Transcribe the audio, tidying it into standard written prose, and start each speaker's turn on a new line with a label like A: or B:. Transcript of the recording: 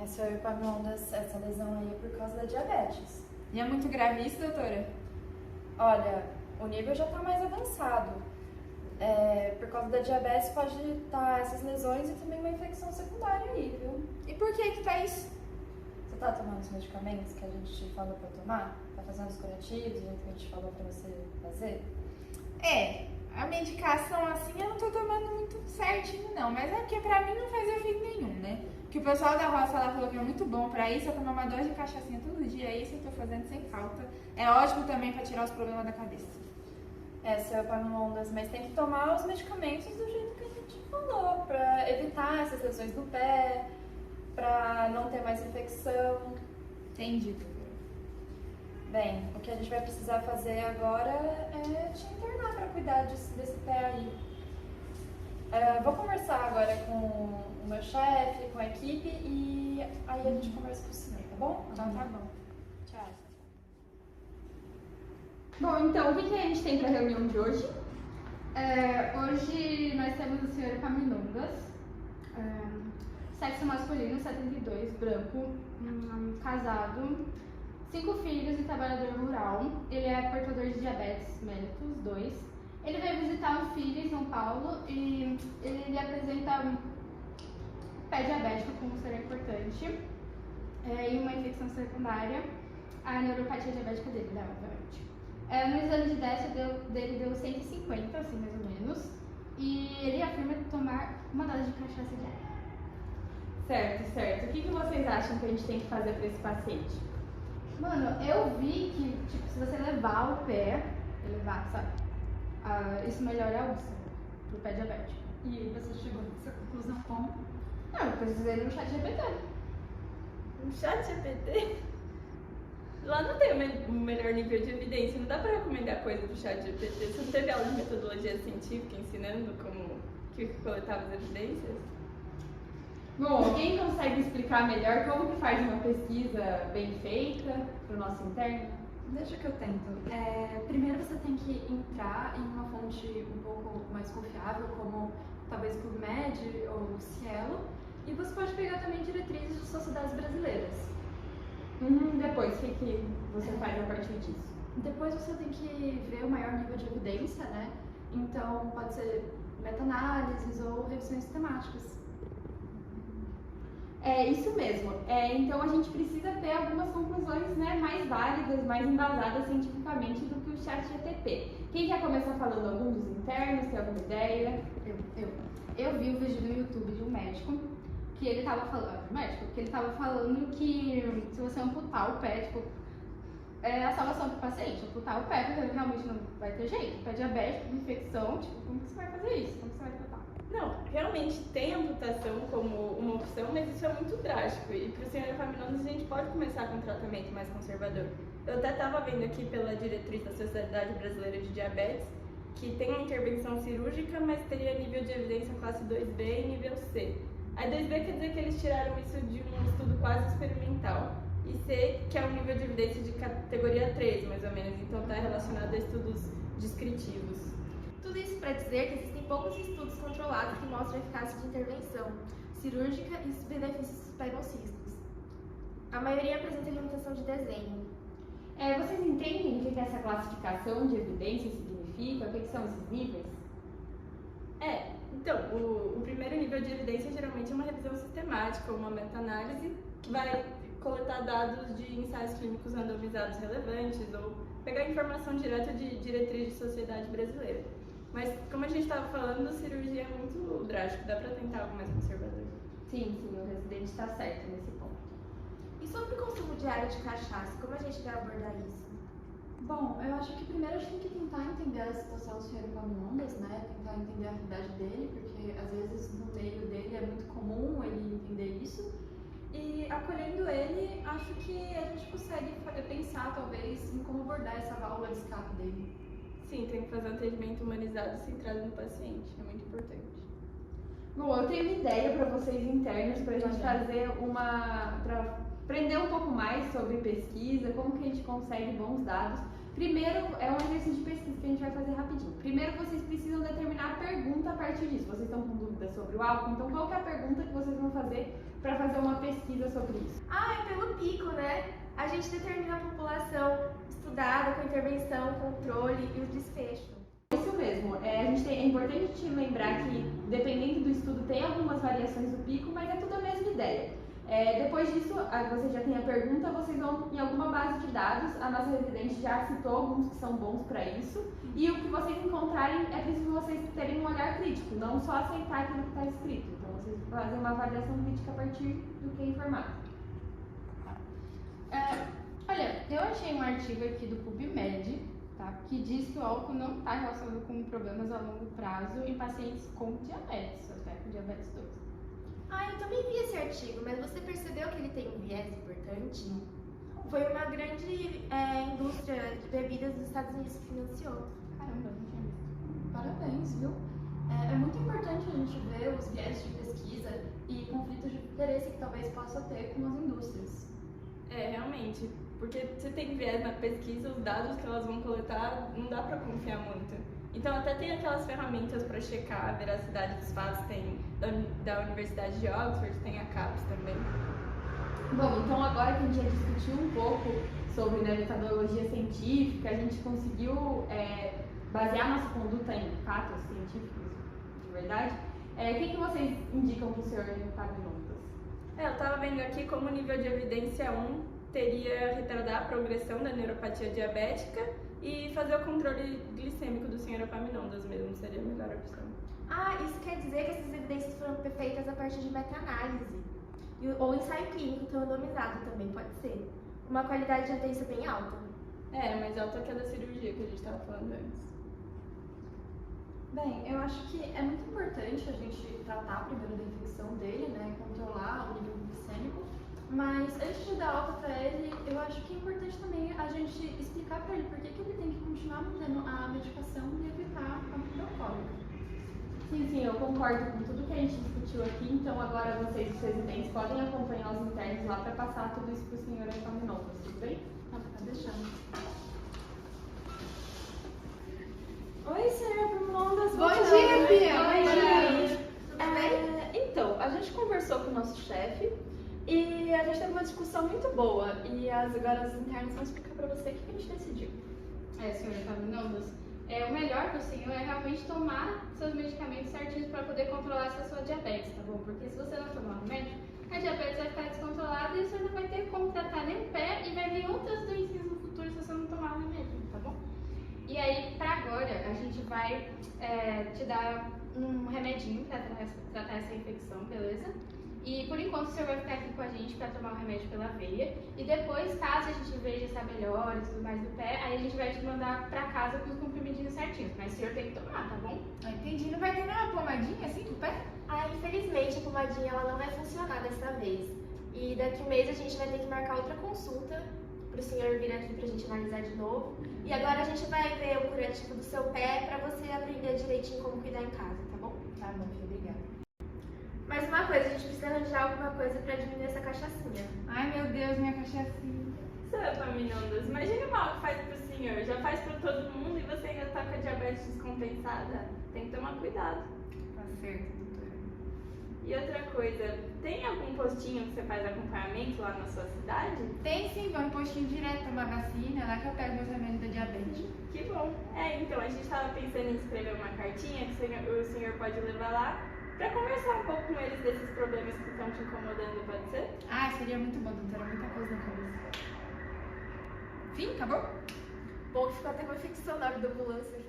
A: Senhor Epaminondas, essa lesão aí é por causa da diabetes.
B: E é muito grave isso, doutora?
A: Olha, o nível já está mais avançado. Por causa da diabetes pode estar essas lesões e também uma infecção secundária aí, viu?
B: E por que tá isso?
A: Você tá tomando os medicamentos que a gente te falou pra tomar? Tá fazendo os curativos, do jeito que a gente falou pra você fazer?
B: A medicação assim eu não tô tomando muito certinho não, mas é porque pra mim não faz efeito nenhum, né? Que o pessoal da roça lá falou que é muito bom pra isso, eu tomo uma dose de cachaçinha todo dia, é isso que eu tô fazendo sem falta. É ótimo também pra tirar os problemas da cabeça.
A: Senhor Epaminondas, mas tem que tomar os medicamentos do jeito que a gente falou, pra evitar essas lesões no pé, pra não ter mais infecção.
B: Entendi, doutora.
A: Bem, o que a gente vai precisar fazer agora é te internar para cuidar desse pé aí. Vou conversar agora com o meu chefe, com a equipe e aí a gente conversa com o senhor, tá bom?
B: Então tá bom.
A: Tchau.
C: Bom, então, o que a gente tem para a reunião de hoje? Hoje nós temos o senhor Epaminondas, sexo masculino, 72, branco, casado, 5 filhos e trabalhador rural. Ele é portador de diabetes mellitus 2. Ele veio visitar um filho em São Paulo e ele apresenta pé diabético como ser importante e uma infecção secundária, a neuropatia diabética dele, né, obviamente. No exame de teste dele deu 150, assim, mais ou menos, e ele afirma tomar uma dose de cachaça diária.
D: Certo. O que vocês acham que a gente tem que fazer para esse paciente?
C: Mano, eu vi que, tipo, se você levar o pé, isso melhora a úlcera pro pé diabético.
E: E você chegou nessa conclusão como?
C: Não, eu pesquisei no chat GPT.
D: No chat GPT? Lá não tem o melhor nível de evidência, não dá para recomendar coisa do chat GPT. Você não teve aula de metodologia científica ensinando como que coletava as evidências? Bom, alguém consegue explicar melhor como que faz uma pesquisa bem feita para o nosso interno?
E: Deixa que eu tento. Primeiro você tem que entrar em uma fonte um pouco mais confiável, como talvez PubMed ou Cielo, e você pode pegar também diretrizes de sociedades brasileiras.
D: Depois, o que você faz a partir disso?
E: Depois você tem que ver o maior nível de evidência, né? Então pode ser meta-análises ou revisões sistemáticas.
D: É isso mesmo. Então a gente precisa ter algumas conclusões, né, mais válidas, mais embasadas cientificamente do que o chat GPT. Quem quer começar falando? Algum dos internos? Tem alguma ideia?
C: Eu vi um vídeo no YouTube de um médico que ele tava falando que se você amputar o pé, tipo, é a salvação pro paciente, amputar o pé, porque realmente não vai ter jeito. Pé diabético, infecção, tipo, como que você vai fazer isso? Como que você vai tratar?
D: Não, realmente tem amputação como uma opção, mas isso é muito drástico. E para o senhor Epaminondas a gente pode começar com um tratamento mais conservador. Eu até estava vendo aqui pela diretriz da Sociedade Brasileira de Diabetes que tem uma intervenção cirúrgica, mas teria nível de evidência classe 2B e nível C. A 2B quer dizer que eles tiraram isso de um estudo quase experimental. E C, que é um nível de evidência de categoria 3, mais ou menos, então está relacionado a estudos descritivos.
F: Tudo isso para dizer que existem poucos estudos controlados que mostram a eficácia de intervenção cirúrgica e os benefícios dos pregnancistas. A maioria apresenta limitação de desenho.
D: Vocês entendem o que essa classificação de evidência significa? O que são esses níveis? Então, o primeiro nível de evidência geralmente é uma revisão sistemática, uma meta-análise, que vai coletar dados de ensaios clínicos randomizados relevantes ou pegar informação direta de diretriz de sociedade brasileira. Mas, como a gente estava falando, cirurgia é muito drástico, dá para tentar algo mais conservador. Sim, o residente está certo nesse ponto.
F: E sobre o consumo diário de cachaça, como a gente vai abordar isso?
E: Bom, eu acho que primeiro a gente tem que tentar entender a situação do senhor Epaminondas, né? Tentar entender a realidade dele, porque às vezes no meio dele é muito comum ele entender isso. E acolhendo ele, acho que a gente consegue pensar talvez em como abordar essa válvula de escape dele.
D: Sim, tem que fazer um atendimento humanizado centrado no paciente, é muito importante. Bom, eu tenho uma ideia para vocês internos, para a gente fazer para aprender um pouco mais sobre pesquisa, como que a gente consegue bons dados,
C: Primeiro, é um exercício de pesquisa que a gente vai fazer rapidinho. Primeiro, vocês precisam determinar a pergunta a partir disso. Vocês estão com dúvidas sobre o álcool? Então, qual que é a pergunta que vocês vão fazer para fazer uma pesquisa sobre isso?
F: Ah, é pelo pico, né? A gente determina a população estudada com intervenção, controle e o desfecho.
C: Isso mesmo. É importante lembrar que, dependendo do estudo, tem algumas variações do pico, mas é tudo a mesma ideia. Depois disso, você já tem a pergunta, vocês vão em alguma base de dados, a nossa residente já citou alguns que são bons para isso, e o que vocês encontrarem é preciso vocês terem um olhar crítico, não só aceitar aquilo que está escrito. Então, vocês fazem uma avaliação crítica a partir do que é informado. Olha, eu achei um artigo aqui do PubMed, tá, que diz que o álcool não está relacionado com problemas a longo prazo em pacientes com diabetes, até com diabetes 2.
F: Ah, eu também vi esse artigo, mas você percebeu que ele tem um viés importante? Foi uma grande indústria de bebidas dos Estados Unidos que financiou.
C: Caramba, não tinha visto.
E: Parabéns, viu? É muito importante a gente ver os viés de pesquisa e conflitos de interesse que talvez possa ter com as indústrias.
D: Realmente. Porque se tem viés na pesquisa, os dados que elas vão coletar, não dá pra confiar muito. Então até tem aquelas ferramentas para checar a veracidade dos fatos, tem da Universidade de Oxford, tem a CAPES também.
C: Bom, então agora que a gente já discutiu um pouco sobre metodologia científica, a gente conseguiu basear nossa conduta em fatos científicos de verdade. O que vocês indicam para o senhor Epaminondas?
D: Eu estava vendo aqui como o nível de evidência 1 teria retardar a progressão da neuropatia diabética e fazer o controle glicêmico do Sr. Epaminondas mesmo, seria a melhor opção.
F: Ah, isso quer dizer que essas evidências foram feitas a partir de meta-análise. Ou ensaio clínico randomizado também pode ser. Uma qualidade de evidência bem alta.
D: Mais alta que a da cirurgia que a gente estava falando antes.
E: Bem, eu acho que é muito importante a gente tratar primeiro da infecção dele, né, controlar o nível glicêmico, mas antes de dar alta para ele, eu acho que é importante também a gente explicar para ele por que ele tem que continuar mantendo a medicação e evitar a glicólica.
C: Sim, eu concordo com tudo que a gente discutiu aqui, então agora vocês, os residentes, podem acompanhar os internos lá para passar tudo isso para o senhor Epaminondas, tudo bem?
E: Tá deixando.
A: Oi, senhor Epaminondas.
B: Bom dia, Bia.
F: Oi, dia. Tudo bem?
E: Então, a gente conversou com o nosso chefe e a gente teve uma discussão muito boa. E agora os internos vão explicar pra você o que a gente decidiu.
C: Senhor Epaminondas, o melhor para o senhor é realmente tomar seus medicamentos certinhos para poder controlar essa sua diabetes, tá bom? Porque se você não tomar o remédio, a diabetes vai ficar descontrolada e você não vai ter como tratar nem o pé e vai vir outras doenças no futuro se você não tomar o remédio, tá bom? E aí, para agora, a gente vai te dar um remedinho para tratar essa infecção, beleza? E por enquanto o senhor vai ficar aqui com a gente para tomar o remédio pela veia. E depois, caso a gente veja essa melhora e tudo mais do pé, aí a gente vai te mandar para casa com os comprimidinhos certinhos. Mas o senhor tem que tomar, tá bom?
B: Entendi. Não vai ter nenhuma pomadinha assim pro pé?
F: Ah, infelizmente a pomadinha ela não vai funcionar dessa vez. E daqui a um mês a gente vai ter que marcar outra consulta para o senhor vir aqui pra gente analisar de novo. E agora a gente vai ver o curativo do seu pé para você aprender direitinho como cuidar em casa, tá bom?
B: Tá bom, filho, obrigada.
F: Mais uma coisa, a gente precisa arranjar alguma coisa para diminuir essa cachaçinha.
B: Ai, meu Deus, minha cachaçinha.
D: Sr. Epaminondas, imagine o mal que faz pro senhor. Já faz pra todo mundo e você ainda tá com a diabetes descompensada. Tem que tomar cuidado.
B: Tá certo, doutora.
D: E outra coisa, tem algum postinho que você faz acompanhamento lá na sua cidade?
B: Tem sim, vou em postinho direto tomar vacina, é lá que eu pego meus remédios da diabetes.
D: Que bom. Então, a gente tava pensando em escrever uma cartinha que o senhor pode levar lá pra conversar um pouco com eles desses problemas que estão te incomodando, pode ser?
B: Ah, seria muito bom, doutora, muita coisa na cabeça. Fim, acabou?
F: Bom, ficou até uma ficção na hora da ambulância.